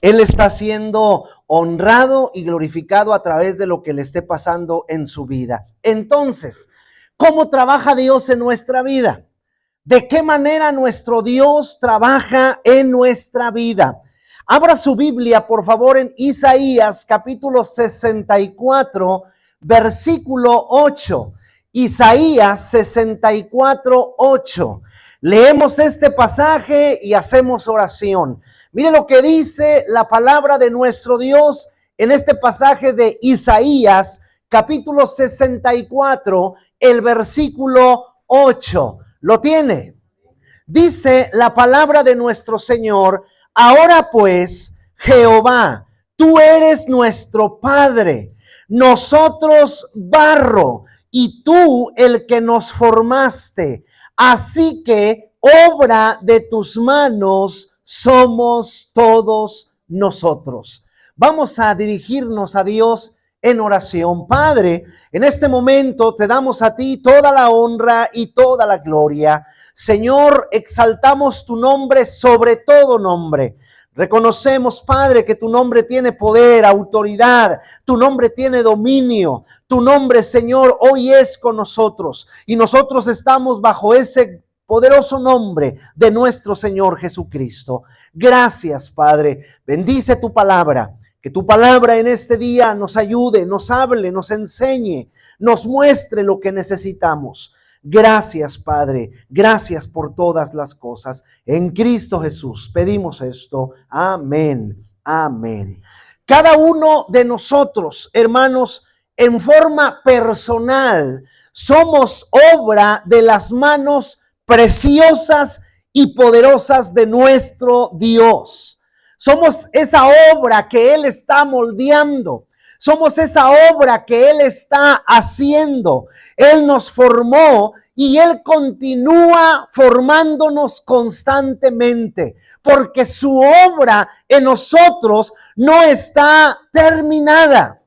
Él está siendo honrado y glorificado a través de lo que le esté pasando en su vida. Entonces, ¿cómo trabaja Dios en nuestra vida? ¿De qué manera nuestro Dios trabaja en nuestra vida? Abra su Biblia, por favor, en Isaías capítulo 64, versículo 8. Isaías 64, 8. Leemos este pasaje y hacemos oración. Mire lo que dice la palabra de nuestro Dios en este pasaje de Isaías, capítulo 64, el versículo 8. ¿Lo tiene? Dice la palabra de nuestro Señor: ahora pues, Jehová, tú eres nuestro Padre, nosotros barro, y tú el que nos formaste. Así que obra de tus manos somos todos nosotros. Vamos a dirigirnos a Dios en oración. Padre, en este momento te damos a ti toda la honra y toda la gloria. Señor, exaltamos tu nombre sobre todo nombre. Reconocemos, Padre, que tu nombre tiene poder, autoridad, tu nombre tiene dominio, tu nombre, Señor, hoy es con nosotros y nosotros estamos bajo ese poderoso nombre de nuestro Señor Jesucristo. Gracias, Padre. Bendice tu palabra. Que tu palabra en este día nos ayude, nos hable, nos enseñe, nos muestre lo que necesitamos. Gracias, Padre. Gracias por todas las cosas. En Cristo Jesús pedimos esto. Amén. Amén. Cada uno de nosotros, hermanos, en forma personal, somos obra de las manos preciosas y poderosas de nuestro Dios. Somos esa obra que Él está moldeando. Somos esa obra que Él está haciendo. Él nos formó y Él continúa formándonos constantemente, porque su obra en nosotros no está terminada.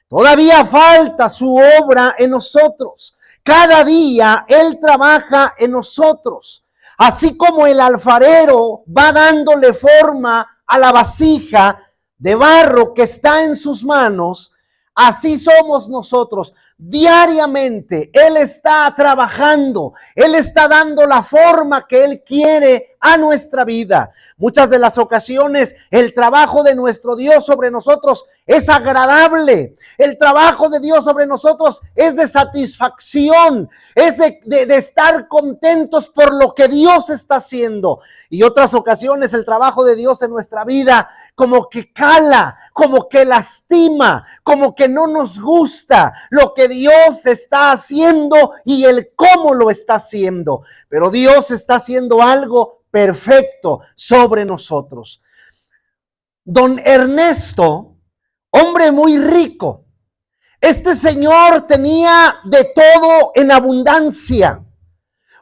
Todavía falta su obra en nosotros. Cada día Él trabaja en nosotros. Así como el alfarero va dándole forma a la vasija de barro que está en sus manos, así somos nosotros. Diariamente Él está trabajando, Él está dando la forma que Él quiere a nuestra vida. Muchas de las ocasiones el trabajo de nuestro Dios sobre nosotros es agradable. El trabajo de Dios sobre nosotros es de satisfacción, es de estar contentos por lo que Dios está haciendo. Y otras ocasiones el trabajo de Dios en nuestra vida como que cala, como que lastima, como que no nos gusta lo que Dios está haciendo y el cómo lo está haciendo. Pero Dios está haciendo algo perfecto sobre nosotros. Don Ernesto, hombre muy rico, este señor tenía de todo en abundancia.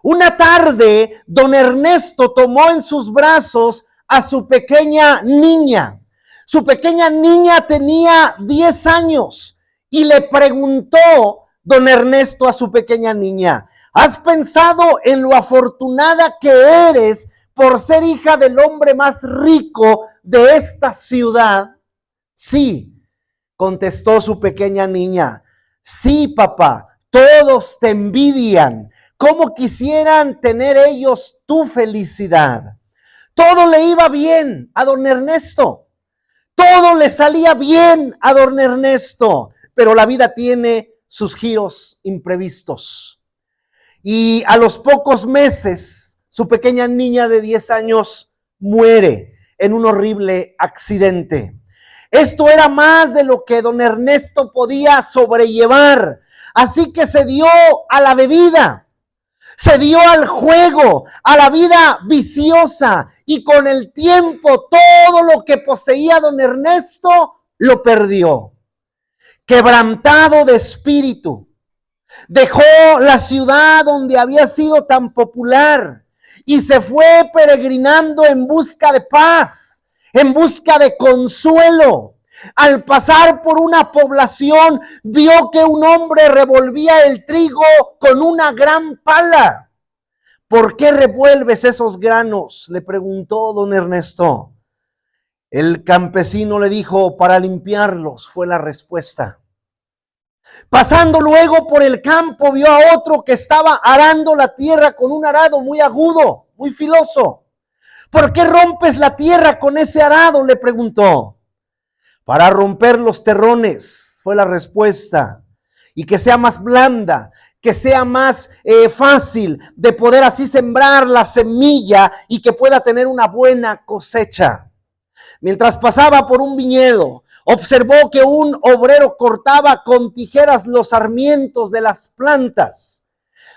Una tarde, don Ernesto tomó en sus brazos a su pequeña niña. Su pequeña niña tenía 10 años y le preguntó don Ernesto a su pequeña niña: ¿has pensado en lo afortunada que eres por ser hija del hombre más rico de esta ciudad? Sí, contestó su pequeña niña. Sí, papá, todos te envidian. ¿Cómo quisieran tener ellos tu felicidad? Todo le iba bien a don Ernesto. Todo le salía bien a don Ernesto. Pero la vida tiene sus giros imprevistos. Y a los pocos meses, su pequeña niña de 10 años muere en un horrible accidente. Esto era más de lo que don Ernesto podía sobrellevar. Así que se dio a la bebida, se dio al juego, a la vida viciosa, y con el tiempo todo lo que poseía don Ernesto lo perdió. Quebrantado de espíritu, dejó la ciudad donde había sido tan popular y se fue peregrinando en busca de paz, en busca de consuelo. Al pasar por una población, vio que un hombre revolvía el trigo con una gran pala. ¿Por qué revuelves esos granos?, le preguntó don Ernesto. El campesino le dijo, para limpiarlos, fue la respuesta. Pasando luego por el campo, vio a otro que estaba arando la tierra con un arado muy agudo, muy filoso. ¿Por qué rompes la tierra con ese arado?, le preguntó. Para romper los terrones, fue la respuesta. Y que sea más blanda, que sea más fácil de poder así sembrar la semilla y que pueda tener una buena cosecha. Mientras pasaba por un viñedo, observó que un obrero cortaba con tijeras los sarmientos de las plantas.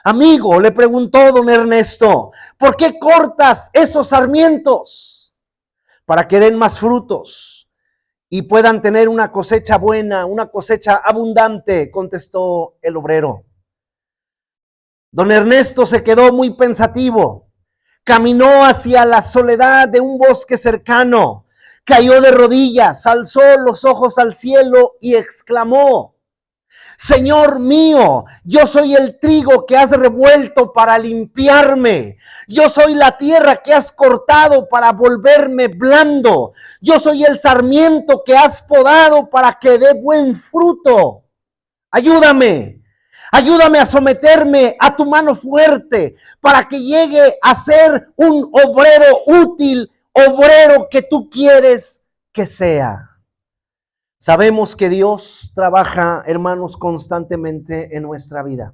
Amigo, le preguntó don Ernesto, ¿por qué cortas esos sarmientos? Para que den más frutos y puedan tener una cosecha buena, una cosecha abundante, contestó el obrero. Don Ernesto se quedó muy pensativo. Caminó hacia la soledad de un bosque cercano. Cayó de rodillas, alzó los ojos al cielo y exclamó: Señor mío, yo soy el trigo que has revuelto para limpiarme. Yo soy la tierra que has cortado para volverme blando. Yo soy el sarmiento que has podado para que dé buen fruto. Ayúdame. Ayúdame a someterme a tu mano fuerte para que llegue a ser un obrero útil, obrero que tú quieres que sea. Sabemos que Dios trabaja, hermanos, constantemente en nuestra vida.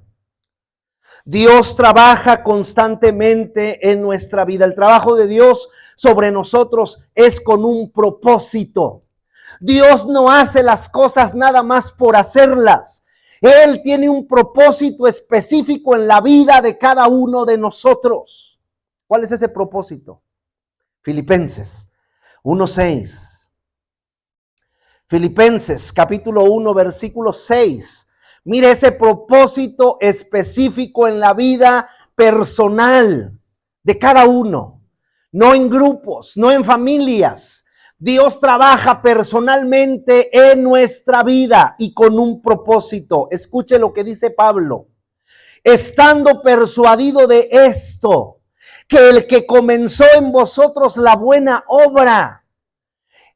Dios trabaja constantemente en nuestra vida. El trabajo de Dios sobre nosotros es con un propósito. Dios no hace las cosas nada más por hacerlas. Él tiene un propósito específico en la vida de cada uno de nosotros. ¿Cuál es ese propósito? Filipenses 1:6. Filipenses capítulo 1, versículo 6. Mire ese propósito específico en la vida personal de cada uno. No en grupos, no en familias. Dios trabaja personalmente en nuestra vida y con un propósito. Escuche lo que dice Pablo. Estando persuadido de esto, que el que comenzó en vosotros la buena obra,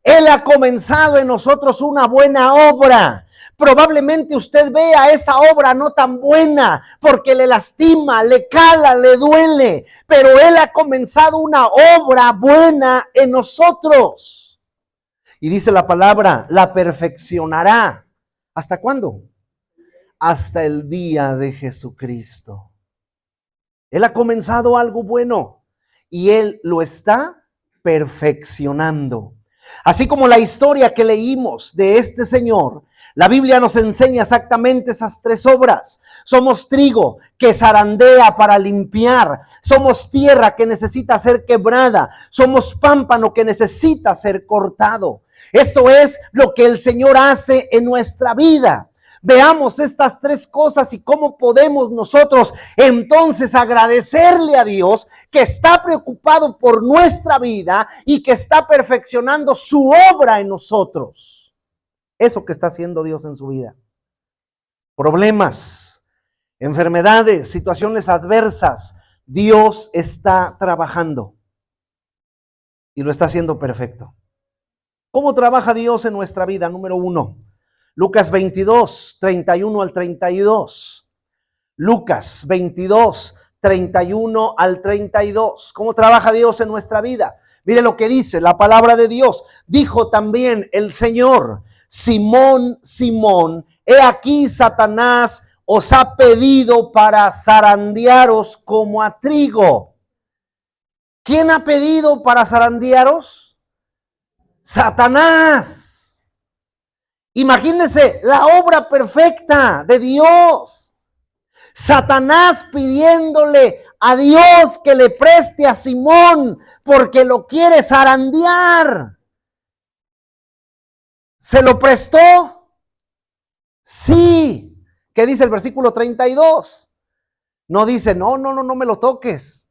Él ha comenzado en nosotros una buena obra. Probablemente usted vea esa obra no tan buena porque le lastima, le cala, le duele, pero Él ha comenzado una obra buena en nosotros. Y dice la palabra, la perfeccionará. ¿Hasta cuándo? Hasta el día de Jesucristo. Él ha comenzado algo bueno y Él lo está perfeccionando. Así como la historia que leímos de este señor, la Biblia nos enseña exactamente esas tres obras. Somos trigo que zarandea para limpiar. Somos tierra que necesita ser quebrada. Somos pámpano que necesita ser cortado. Eso es lo que el Señor hace en nuestra vida. Veamos estas tres cosas y cómo podemos nosotros entonces agradecerle a Dios que está preocupado por nuestra vida y que está perfeccionando su obra en nosotros. Eso que está haciendo Dios en su vida. Problemas, enfermedades, situaciones adversas. Dios está trabajando y lo está haciendo perfecto. ¿Cómo trabaja Dios en nuestra vida? Número 1. Lucas 22, 31 al 32. Lucas 22, 31 al 32. ¿Cómo trabaja Dios en nuestra vida? Mire lo que dice la palabra de Dios. Dijo también el Señor: Simón, Simón, he aquí Satanás os ha pedido para zarandearos como a trigo. ¿Quién ha pedido para zarandearos? Satanás. Imagínense la obra perfecta de Dios. Satanás pidiéndole a Dios que le preste a Simón porque lo quiere zarandear. ¿Se lo prestó? Sí. ¿Qué dice el versículo 32? No dice, no me lo toques.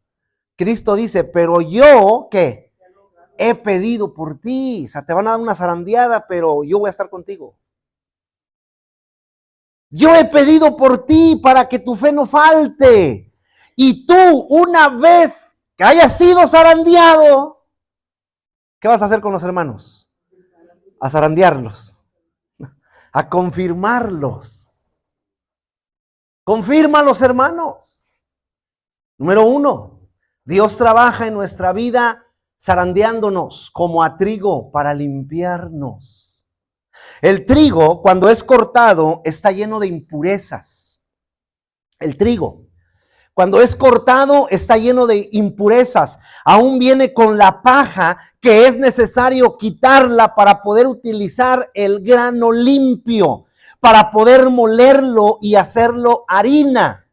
Cristo dice, pero yo, ¿qué? He pedido por ti. O sea, te van a dar una zarandeada, pero yo voy a estar contigo. Yo he pedido por ti para que tu fe no falte. Y tú, una vez que hayas sido zarandeado, ¿qué vas a hacer con los hermanos? a zarandearlos, a confirmarlos. Confírmalos, hermanos. Número 1, Dios trabaja en nuestra vida zarandeándonos como a trigo para limpiarnos. El trigo, cuando es cortado, está lleno de impurezas. El trigo, cuando es cortado, está lleno de impurezas. Aún viene con la paja que es necesario quitarla para poder utilizar el grano limpio, para poder molerlo y hacerlo harina,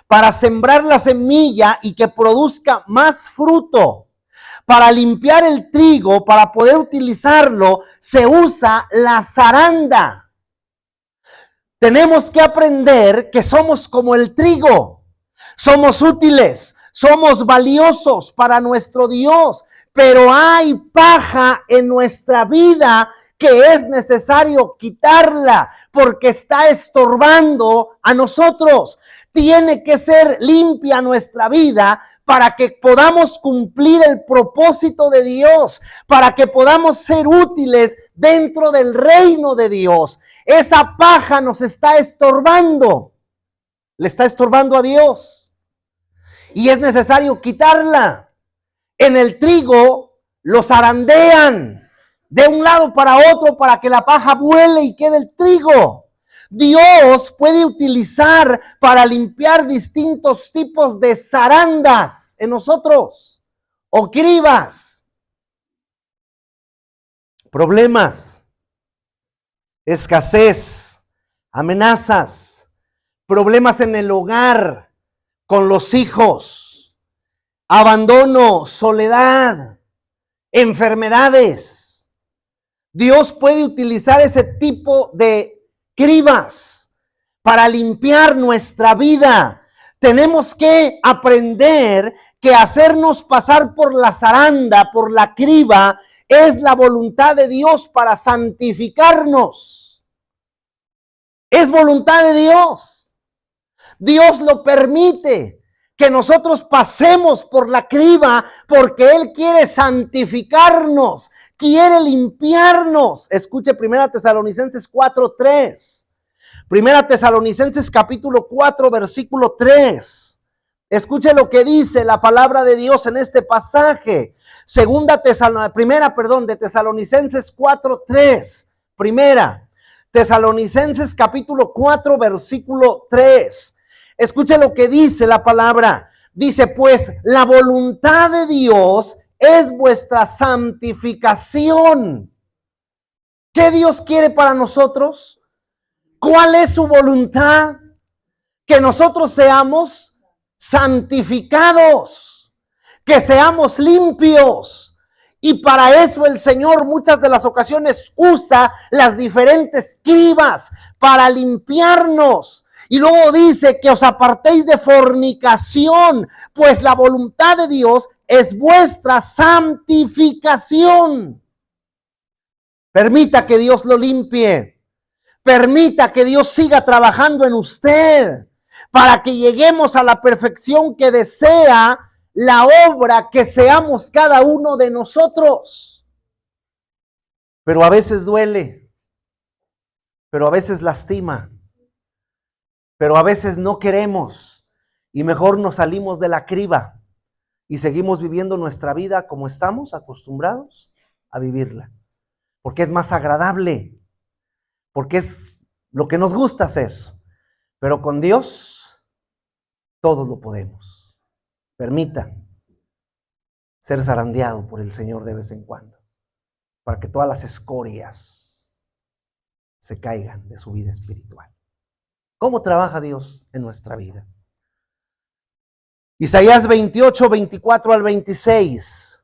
para sembrar la semilla y que produzca más fruto. Para limpiar el trigo, para poder utilizarlo, se usa la zaranda. Tenemos que aprender que somos como el trigo. Somos útiles, somos valiosos para nuestro Dios, pero hay paja en nuestra vida que es necesario quitarla porque está estorbando a nosotros. Tiene que ser limpia nuestra vida para que podamos cumplir el propósito de Dios, para que podamos ser útiles dentro del reino de Dios. Esa paja nos está estorbando, le está estorbando a Dios. Y es necesario quitarla. En el trigo lo zarandean de un lado para otro para que la paja vuele y quede el trigo. Dios puede utilizar para limpiar distintos tipos de zarandas en nosotros, o cribas, problemas, escasez, amenazas, problemas en el hogar, con los hijos, abandono, soledad, enfermedades. Dios puede utilizar ese tipo de cribas para limpiar nuestra vida. Tenemos que aprender que hacernos pasar por la zaranda, por la criba, es la voluntad de Dios para santificarnos. Es voluntad de Dios. Dios lo permite, que nosotros pasemos por la criba porque Él quiere santificarnos, quiere limpiarnos. Escuche 1 Tesalonicenses 4:3. 1 Tesalonicenses capítulo 4, versículo 3. Escuche lo que dice la palabra de Dios en este pasaje. De Tesalonicenses 4:3. Tesalonicenses capítulo 4, versículo 3. Escuche lo que dice la palabra. Dice, pues la voluntad de Dios es vuestra santificación. ¿Qué Dios quiere para nosotros? ¿Cuál es su voluntad? Que nosotros seamos santificados, que seamos limpios. Y para eso el Señor muchas de las ocasiones usa las diferentes cribas para limpiarnos. Y luego dice que os apartéis de fornicación, pues la voluntad de Dios es vuestra santificación. Permita que Dios lo limpie. Permita que Dios siga trabajando en usted para que lleguemos a la perfección que desea la obra, que seamos cada uno de nosotros. Pero a veces duele, pero a veces lastima, pero a veces no queremos y mejor nos salimos de la criba y seguimos viviendo nuestra vida como estamos acostumbrados a vivirla, porque es más agradable, porque es lo que nos gusta hacer. Pero con Dios todos lo podemos. Permita ser zarandeado por el Señor de vez en cuando, para que todas las escorias se caigan de su vida espiritual. ¿Cómo trabaja Dios en nuestra vida? Isaías 28, 24 al 26.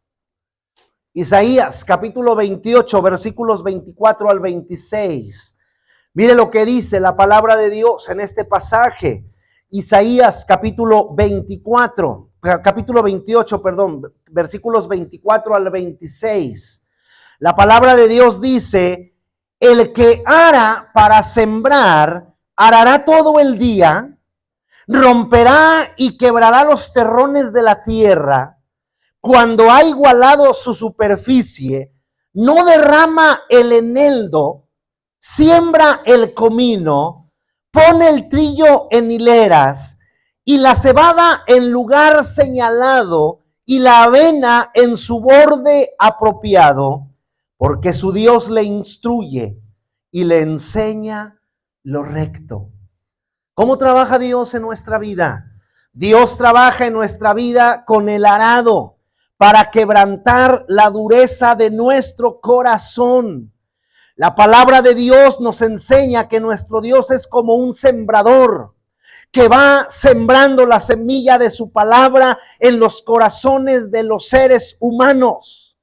Isaías capítulo 28, versículos 24 al 26. Mire lo que dice la palabra de Dios en este pasaje. Isaías capítulo 28, versículos 24 al 26. La palabra de Dios dice, el que ara para sembrar, arará todo el día, romperá y quebrará los terrones de la tierra. Cuando ha igualado su superficie, no derrama el eneldo, siembra el comino, pone el trillo en hileras y la cebada en lugar señalado y la avena en su borde apropiado, porque su Dios le instruye y le enseña lo recto. ¿Cómo trabaja Dios en nuestra vida? Dios trabaja en nuestra vida con el arado para quebrantar la dureza de nuestro corazón. La palabra de Dios nos enseña que nuestro Dios es como un sembrador que va sembrando la semilla de su palabra en los corazones de los seres humanos.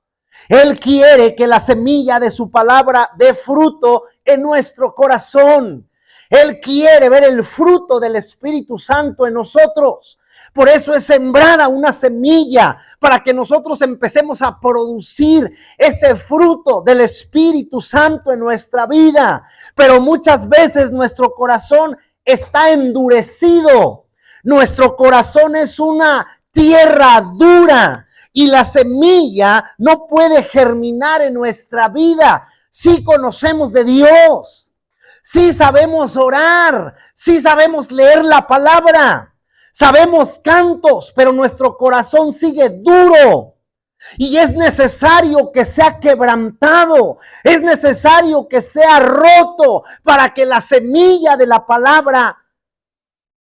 Él quiere que la semilla de su palabra dé fruto en nuestro corazón. Él quiere ver el fruto del Espíritu Santo en nosotros. Por eso es sembrada una semilla para que nosotros empecemos a producir ese fruto del Espíritu Santo en nuestra vida. Pero muchas veces nuestro corazón está endurecido. Nuestro corazón es una tierra dura y la semilla no puede germinar en nuestra vida. Si conocemos de Dios, si sabemos orar, si sabemos leer la palabra, sabemos cantos, pero nuestro corazón sigue duro. Y es necesario que sea quebrantado, es necesario que sea roto para que la semilla de la palabra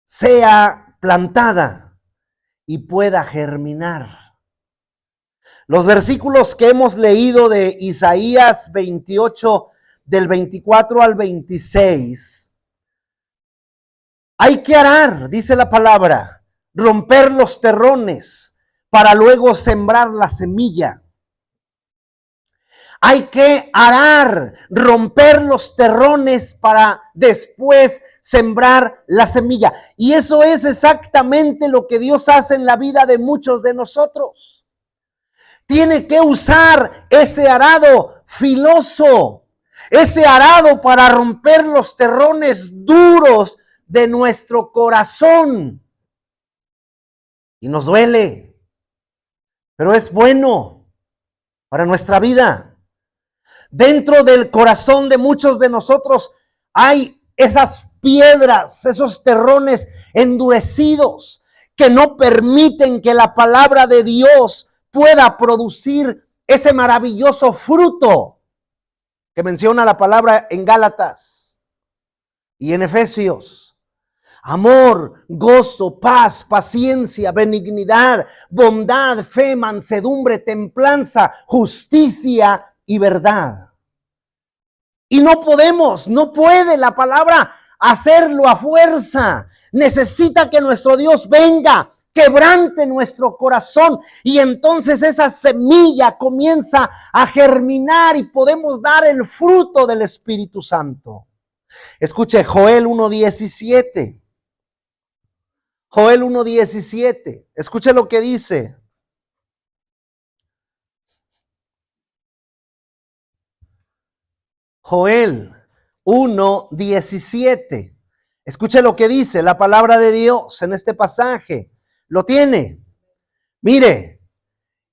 sea plantada y pueda germinar. Los versículos que hemos leído de Isaías 28, del 24 al 26, hay que arar, dice la palabra, romper los terrones para luego sembrar la semilla. Hay que arar, romper los terrones para después sembrar la semilla. Y eso es exactamente lo que Dios hace en la vida de muchos de nosotros. Tiene que usar ese arado filoso, ese arado para romper los terrones duros de nuestro corazón. Y nos duele, pero es bueno para nuestra vida. Dentro del corazón de muchos de nosotros hay esas piedras, esos terrones endurecidos que no permiten que la palabra de Dios pueda producir ese maravilloso fruto que menciona la palabra en Gálatas y en Efesios. Amor, gozo, paz, paciencia, benignidad, bondad, fe, mansedumbre, templanza, justicia y verdad. Y no puede la palabra hacerlo a fuerza. Necesita que nuestro Dios venga, quebrante nuestro corazón y entonces esa semilla comienza a germinar y podemos dar el fruto del Espíritu Santo. Escuche Joel 1:17. Joel 1:17. Escuche lo que dice. Joel 1:17. Escuche lo que dice la palabra de Dios en este pasaje. ¿Lo tiene? Mire,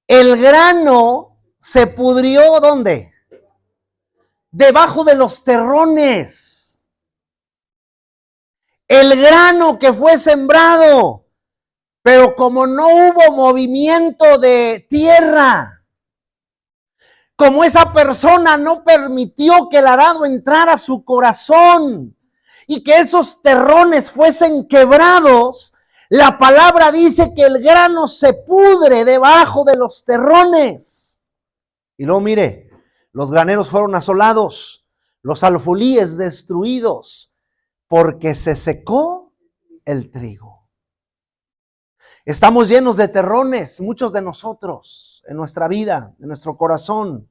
el grano se pudrió, ¿dónde? Debajo de los terrones. El grano que fue sembrado, pero como no hubo movimiento de tierra, como esa persona no permitió que el arado entrara a su corazón y que esos terrones fuesen quebrados, la palabra dice que el grano se pudre debajo de los terrones. Y luego mire, los graneros fueron asolados, los alfolíes destruidos, porque se secó el trigo. Estamos llenos de terrones, muchos de nosotros, en nuestra vida, en nuestro corazón.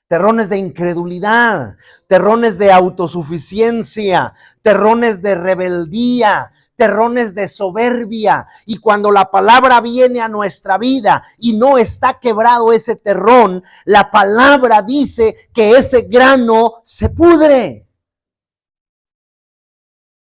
Terrones de incredulidad, terrones de autosuficiencia, terrones de rebeldía, terrones de soberbia. Y cuando la palabra viene a nuestra vida y no está quebrado ese terrón, la palabra dice que ese grano se pudre.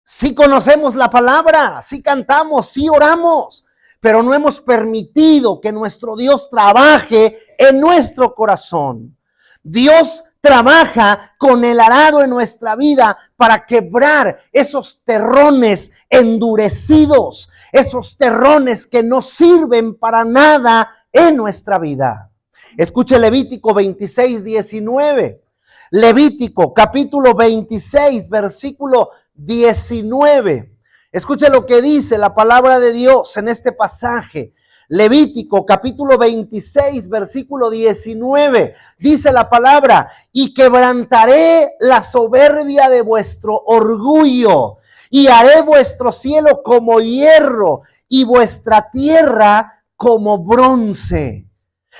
Sí conocemos la palabra, sí cantamos, sí oramos, pero no hemos permitido que nuestro Dios trabaje en nuestro corazón. Dios trabaja con el arado en nuestra vida para quebrar esos terrones endurecidos, esos terrones que no sirven para nada en nuestra vida. Escuche Levítico 26:19. Levítico capítulo 26, versículo 19. Escuche lo que dice la palabra de Dios en este pasaje. Levítico capítulo 26, versículo 19. Dice la palabra: y quebrantaré la soberbia de vuestro orgullo, y haré vuestro cielo como hierro, y vuestra tierra como bronce.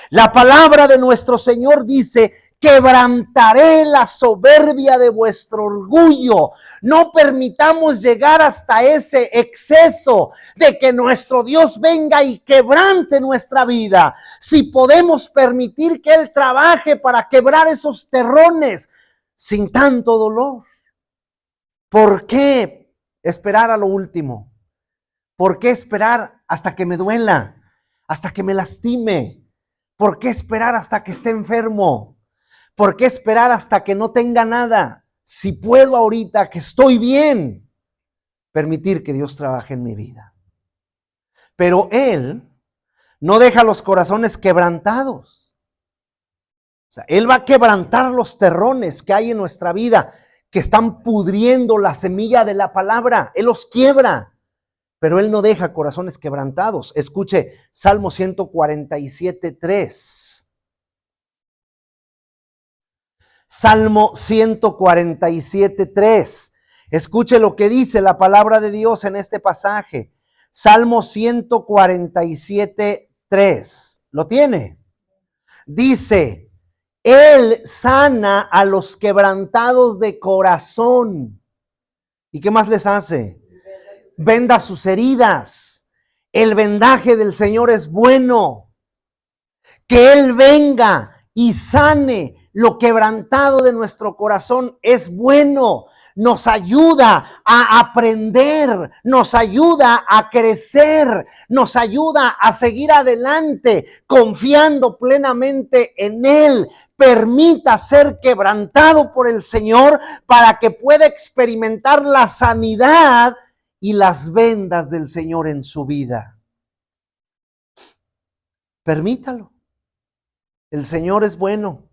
La palabra de nuestro Señor dice: quebrantaré la soberbia de vuestro orgullo. No permitamos llegar hasta ese exceso de que nuestro Dios venga y quebrante nuestra vida. Si podemos permitir que Él trabaje para quebrar esos terrones sin tanto dolor, ¿por qué esperar a lo último? ¿Por qué esperar hasta que me duela? Hasta que me lastime. ¿Por qué esperar hasta que esté enfermo? ¿Por qué esperar hasta que no tenga nada? Si puedo ahorita que estoy bien, permitir que Dios trabaje en mi vida. Pero Él no deja los corazones quebrantados. O sea, Él va a quebrantar los terrones que hay en nuestra vida, que están pudriendo la semilla de la palabra. Él los quiebra, pero Él no deja corazones quebrantados. Escuche Salmo 147:3. Salmo 147:3. Escuche lo que dice la palabra de Dios en este pasaje. Salmo 147:3. ¿Lo tiene? Dice: Él sana a los quebrantados de corazón. ¿Y qué más les hace? Venda sus heridas. El vendaje del Señor es bueno. Que Él venga y sane lo quebrantado de nuestro corazón es bueno. Nos ayuda a aprender, nos ayuda a crecer, nos ayuda a seguir adelante, confiando plenamente en Él. Permita ser quebrantado por el Señor para que pueda experimentar la sanidad y las vendas del Señor en su vida. Permítalo. El Señor es bueno.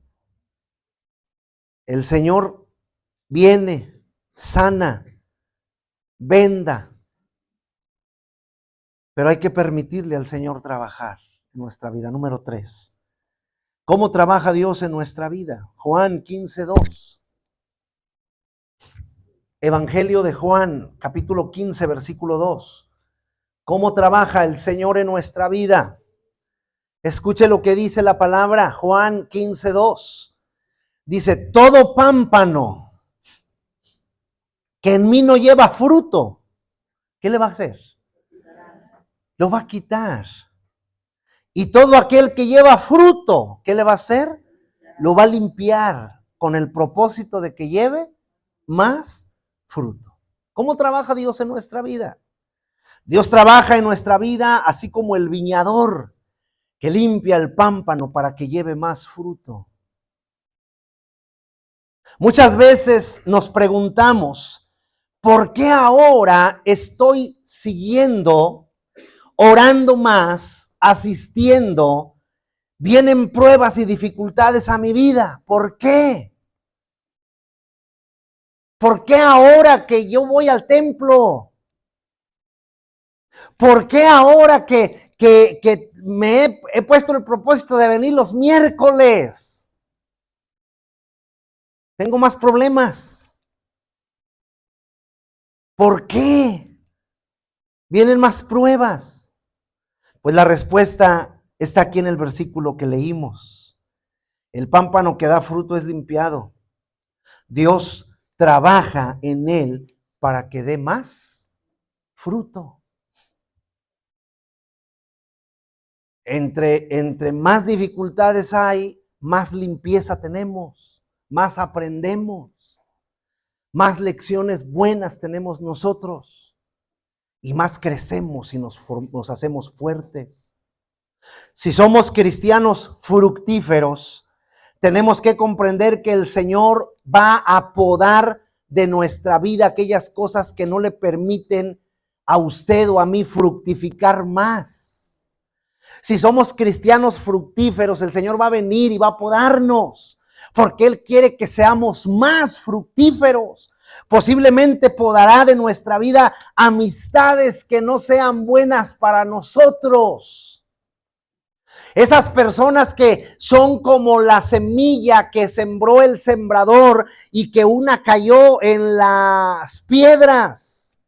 El Señor viene, sana, venda. Pero hay que permitirle al Señor trabajar en nuestra vida. Número 3. ¿Cómo trabaja Dios en nuestra vida? Juan 15:2. Evangelio de Juan, capítulo 15, versículo 2. ¿Cómo trabaja el Señor en nuestra vida? Escuche lo que dice la palabra, Juan 15:2. Dice: todo pámpano que en mí no lleva fruto, ¿qué le va a hacer? Lo va a quitar. Y todo aquel que lleva fruto, ¿qué le va a hacer? Lo va a limpiar con el propósito de que lleve más fruto. ¿Cómo trabaja Dios en nuestra vida? Dios trabaja en nuestra vida así como el viñador que limpia el pámpano para que lleve más fruto. Muchas veces nos preguntamos, ¿por qué ahora estoy siguiendo, orando más, asistiendo? Vienen pruebas y dificultades a mi vida. ¿Por qué? ¿Por qué ahora que yo voy al templo? ¿Por qué ahora que me he puesto el propósito de venir los miércoles? Tengo más problemas. ¿Por qué? Vienen más pruebas. Pues la respuesta está aquí en el versículo que leímos. El pámpano que da fruto es limpiado. Dios trabaja en él para que dé más fruto. Entre más dificultades hay, más limpieza tenemos, más aprendemos, más lecciones buenas tenemos nosotros y más crecemos y nos hacemos fuertes. Si somos cristianos fructíferos, Tenemos que comprender que el Señor va a podar de nuestra vida aquellas cosas que no le permiten a usted o a mí fructificar más. Si somos cristianos fructíferos, el Señor va a venir y va a podarnos, porque Él quiere que seamos más fructíferos. Posiblemente podará de nuestra vida amistades que no sean buenas para nosotros. Esas personas que son como la semilla que sembró el sembrador y que una cayó en las piedras.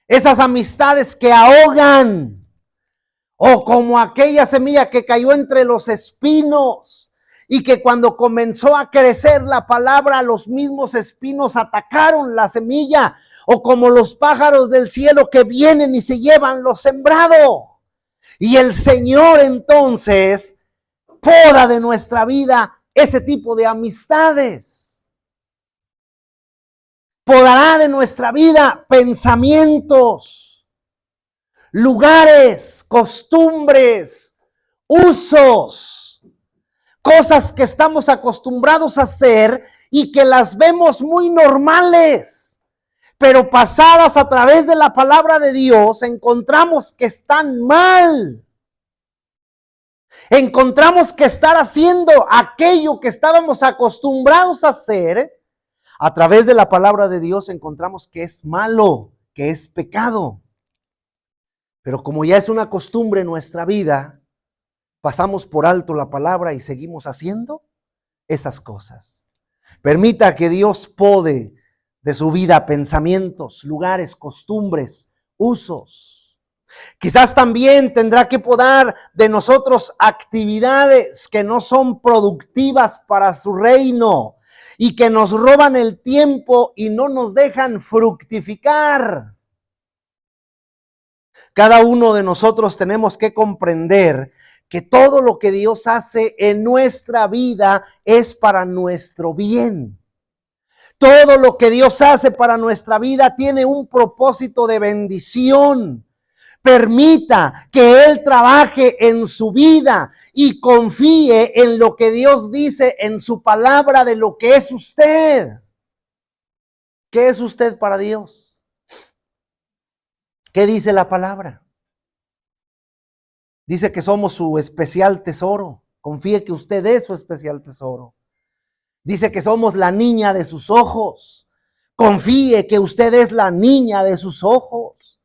Esas amistades que ahogan. O como aquella semilla que cayó entre los espinos y que cuando comenzó a crecer la palabra, los mismos espinos atacaron la semilla. O como los pájaros del cielo que vienen y se llevan lo sembrado. Y el Señor entonces poda de nuestra vida ese tipo de amistades. Podará de nuestra vida pensamientos, lugares, costumbres, usos, cosas que estamos acostumbrados a hacer y que las vemos muy normales, pero pasadas a través de la palabra de Dios encontramos que están mal. Encontramos que estar haciendo aquello que estábamos acostumbrados a hacer, a través de la palabra de Dios encontramos que es malo, que es pecado. Pero como ya es una costumbre en nuestra vida, pasamos por alto la palabra y seguimos haciendo esas cosas. Permita que Dios pode de su vida pensamientos, lugares, costumbres, usos. Quizás también tendrá que podar de nosotros actividades que no son productivas para su reino y que nos roban el tiempo y no nos dejan fructificar. Cada uno de nosotros tenemos que comprender que todo lo que Dios hace en nuestra vida es para nuestro bien. Todo lo que Dios hace para nuestra vida tiene un propósito de bendición. Permita que Él trabaje en su vida y confíe en lo que Dios dice en su palabra de lo que es usted. ¿Qué es usted para Dios? ¿Qué dice la palabra? Dice que somos su especial tesoro. Confíe que usted es su especial tesoro. Dice que somos la niña de sus ojos. Confíe que usted es la niña de sus ojos.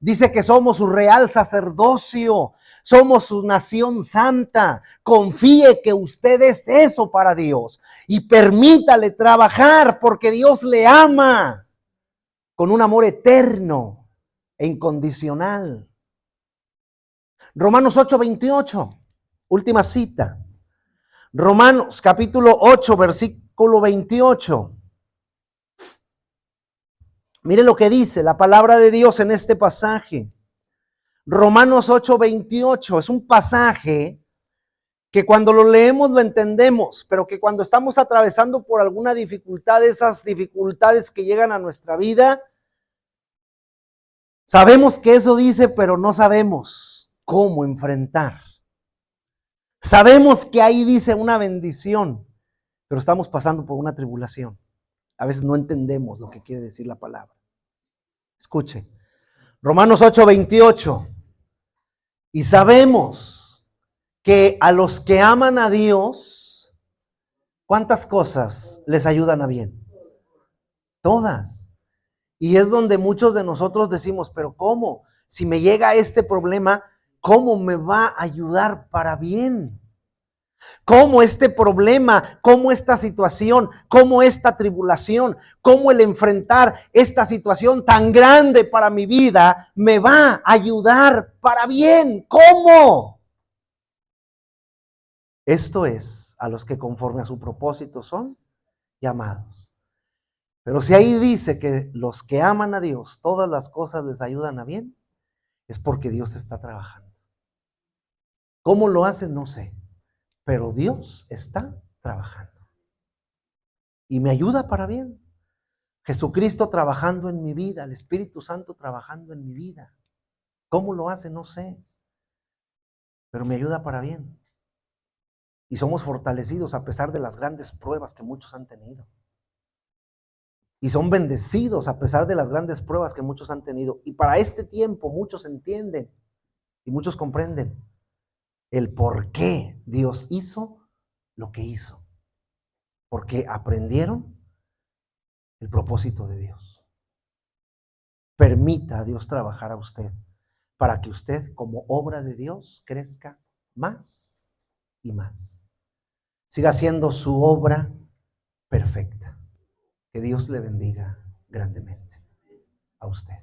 Dice que somos su real sacerdocio. Somos su nación santa. Confíe que usted es eso para Dios. Y permítale trabajar porque Dios le ama con un amor eterno e incondicional. Romanos 8:28, última cita. Romanos capítulo 8, versículo 28. Mire lo que dice la palabra de Dios en este pasaje. Romanos 8:28 es un pasaje que cuando lo leemos lo entendemos, pero que cuando estamos atravesando por alguna dificultad, esas dificultades que llegan a nuestra vida, sabemos que eso dice, pero no sabemos cómo enfrentar. Sabemos que ahí dice una bendición, pero estamos pasando por una tribulación. A veces no entendemos lo que quiere decir la palabra. Escuche, Romanos 8:28. Y sabemos que a los que aman a Dios, ¿cuántas cosas les ayudan a bien? Todas. Y es donde muchos de nosotros decimos, pero ¿cómo? Si me llega este problema, ¿cómo me va a ayudar para bien? ¿Cómo este problema, cómo esta situación, cómo esta tribulación, cómo el enfrentar esta situación tan grande para mi vida me va a ayudar para bien? ¿Cómo? Esto es a los que conforme a su propósito son llamados. Pero si ahí dice que los que aman a Dios, todas las cosas les ayudan a bien, es porque Dios está trabajando. ¿Cómo lo hace? No sé. Pero Dios está trabajando. Y me ayuda para bien. Jesucristo trabajando en mi vida, el Espíritu Santo trabajando en mi vida. ¿Cómo lo hace? No sé. Pero me ayuda para bien. Y somos fortalecidos a pesar de las grandes pruebas que muchos han tenido. Y son bendecidos a pesar de las grandes pruebas que muchos han tenido. Y para este tiempo muchos entienden y muchos comprenden el por qué Dios hizo lo que hizo. Porque aprendieron el propósito de Dios. Permita a Dios trabajar a usted para que usted, como obra de Dios, crezca más y más. Siga siendo su obra perfecta. Que Dios le bendiga grandemente a usted.